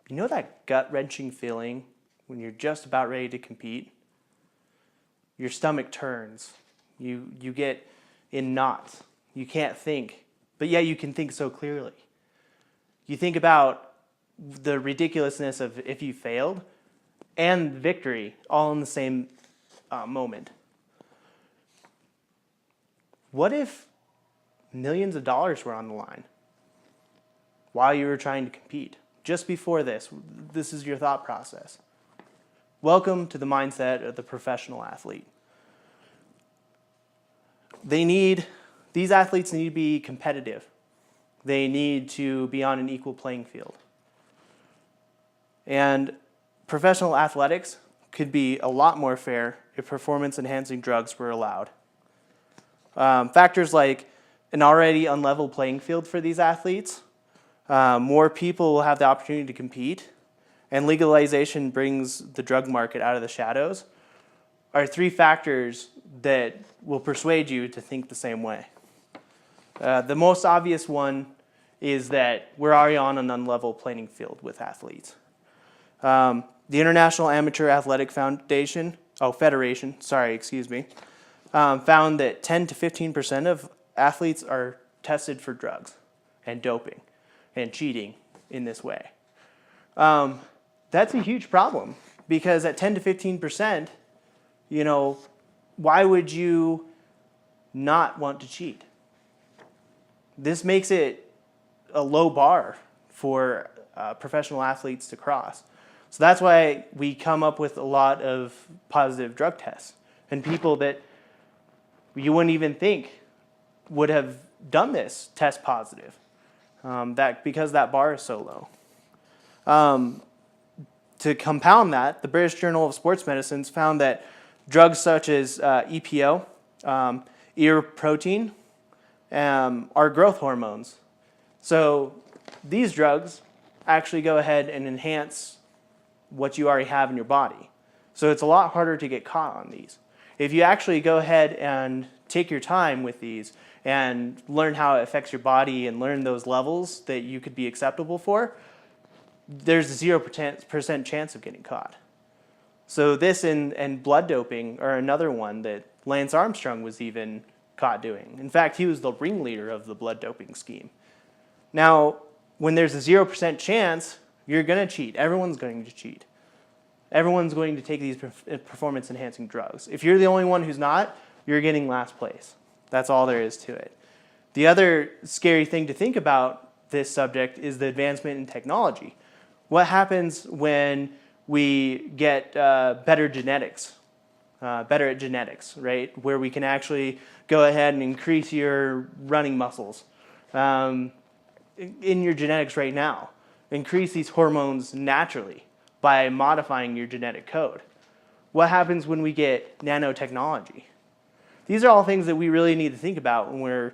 You know that gut-wrenching feeling when you're just about ready to compete? Your stomach turns. You get in knots. You can't think, but yet you can think so clearly. You think about the ridiculousness of if you failed and victory all in the same moment. What if millions of dollars were on the line while you were trying to compete? Just before this is your thought process. Welcome to the mindset of the professional athlete. These athletes need to be competitive. They need to be on an equal playing field. And professional athletics could be a lot more fair if performance-enhancing drugs were allowed. Factors like an already unlevel playing field for these athletes, more people will have the opportunity to compete, and legalization brings the drug market out of the shadows, are three factors that will persuade you to think the same way. The most obvious one is that we're already on an unlevel playing field with athletes. The International Amateur Athletic Federation, found that 10 to 15% of athletes are tested for drugs and doping and cheating in this way. That's a huge problem because at 10 to 15%, why would you not want to cheat? This makes it a low bar for professional athletes to cross. So that's why we come up with a lot of positive drug tests and people that you wouldn't even think would have done this test positive, because that bar is so low. To compound that, the British Journal of Sports Medicine found that drugs such as EPO, erythropoietin, are growth hormones. So these drugs actually go ahead and enhance what you already have in your body. So it's a lot harder to get caught on these. If you actually go ahead and take your time with these and learn how it affects your body and learn those levels that you could be acceptable for, there's a 0% chance of getting caught. So this and blood doping are another one that Lance Armstrong was even caught doing. In fact, he was the ringleader of the blood doping scheme. Now, when there's a 0% chance, you're going to cheat. Everyone's going to cheat. Everyone's going to take these performance-enhancing drugs. If you're the only one who's not, you're getting last place. That's all there is to it. The other scary thing to think about this subject is the advancement in technology. What happens when we get better at genetics, right? Where we can actually go ahead and increase your running muscles in your genetics right now. Increase these hormones naturally by modifying your genetic code. What happens when we get nanotechnology? These are all things that we really need to think about when we're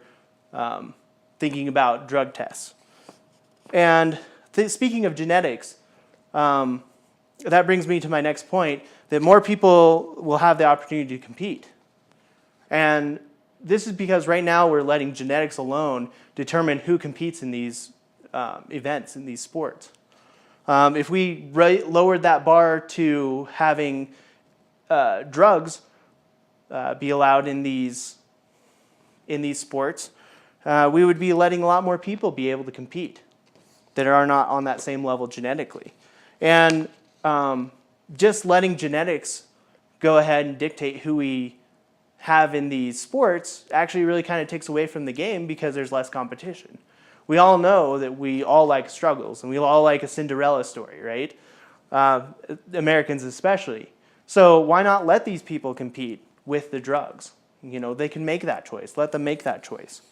thinking about drug tests. And speaking of genetics, that brings me to my next point, that more people will have the opportunity to compete. And this is because right now we're letting genetics alone determine who competes in these events, in these sports. If we lowered that bar to having drugs be allowed in these sports, we would be letting a lot more people be able to compete that are not on that same level genetically. And just letting genetics go ahead and dictate who we have in these sports actually really kind of takes away from the game because there's less competition. We all know that we all like struggles and we all like a Cinderella story, right? Americans especially. So why not let these people compete with the drugs? They can make that choice. Let them make that choice.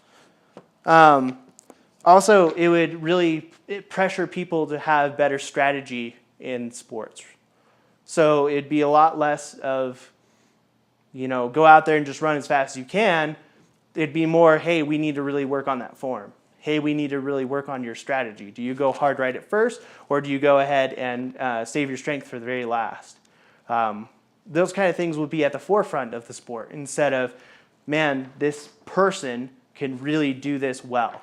Also, it would really pressure people to have better strategy in sports. So it'd be a lot less of, go out there and just run as fast as you can. It'd be more, hey, we need to really work on that form. Hey, we need to really work on your strategy. Do you go hard right at first, or do you go ahead and save your strength for the very last? Those kind of things would be at the forefront of the sport instead of, man, this person can really do this well,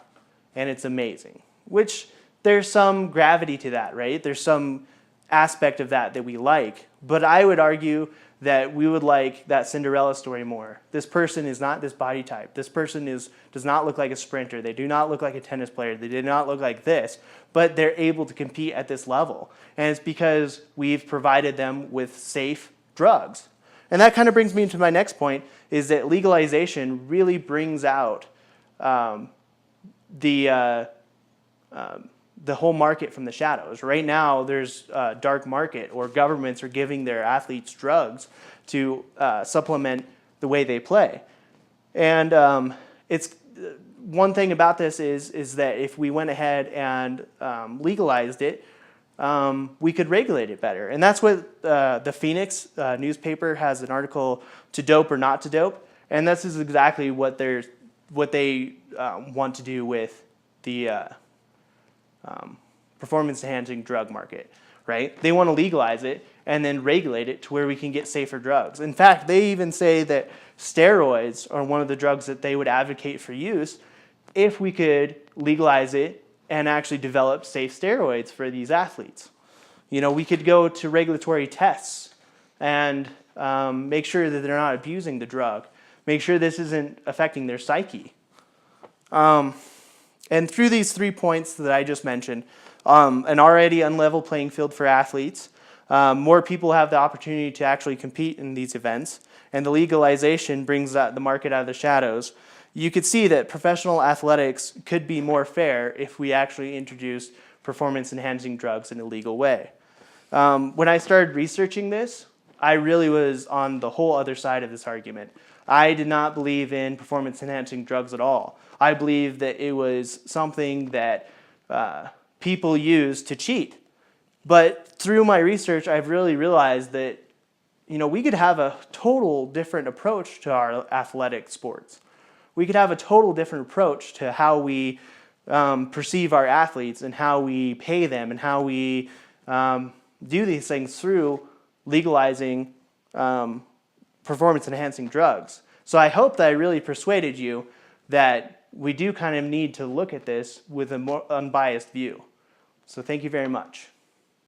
and it's amazing. Which there's some gravity to that, right? There's some aspect of that we like. But I would argue that we would like that Cinderella story more. This person is not this body type. This person does not look like a sprinter. They do not look like a tennis player. They do not look like this, but they're able to compete at this level. And it's because we've provided them with safe drugs. And that kind of brings me to my next point, is that legalization really brings out the whole market from the shadows. Right now, there's a dark market, or governments are giving their athletes drugs to supplement the way they play. And it's one thing about this is that if we went ahead and legalized it, we could regulate it better. And that's what the Phoenix newspaper has an article, "To Dope or Not to Dope," and this is exactly what they want to do with the performance-enhancing drug market, right? They want to legalize it and then regulate it to where we can get safer drugs. In fact, they even say that steroids are one of the drugs that they would advocate for use if we could legalize it and actually develop safe steroids for these athletes. You know, we could go to regulatory tests and make sure that they're not abusing the drug, make sure this isn't affecting their psyche. And through these 3 points that I just mentioned, an already unlevel playing field for athletes, more people have the opportunity to actually compete in these events, and the legalization brings the market out of the shadows. You could see that professional athletics could be more fair if we actually introduced performance-enhancing drugs in a legal way. When I started researching this, I really was on the whole other side of this argument. I did not believe in performance-enhancing drugs at all. I believed that it was something that people use to cheat. But through my research, I've really realized that, you know, we could have a total different approach to our athletic sports. We could have a total different approach to how we perceive our athletes and how we pay them and how we do these things through legalizing performance-enhancing drugs. So I hope that I really persuaded you that we do kind of need to look at this with a more unbiased view. So thank you very much.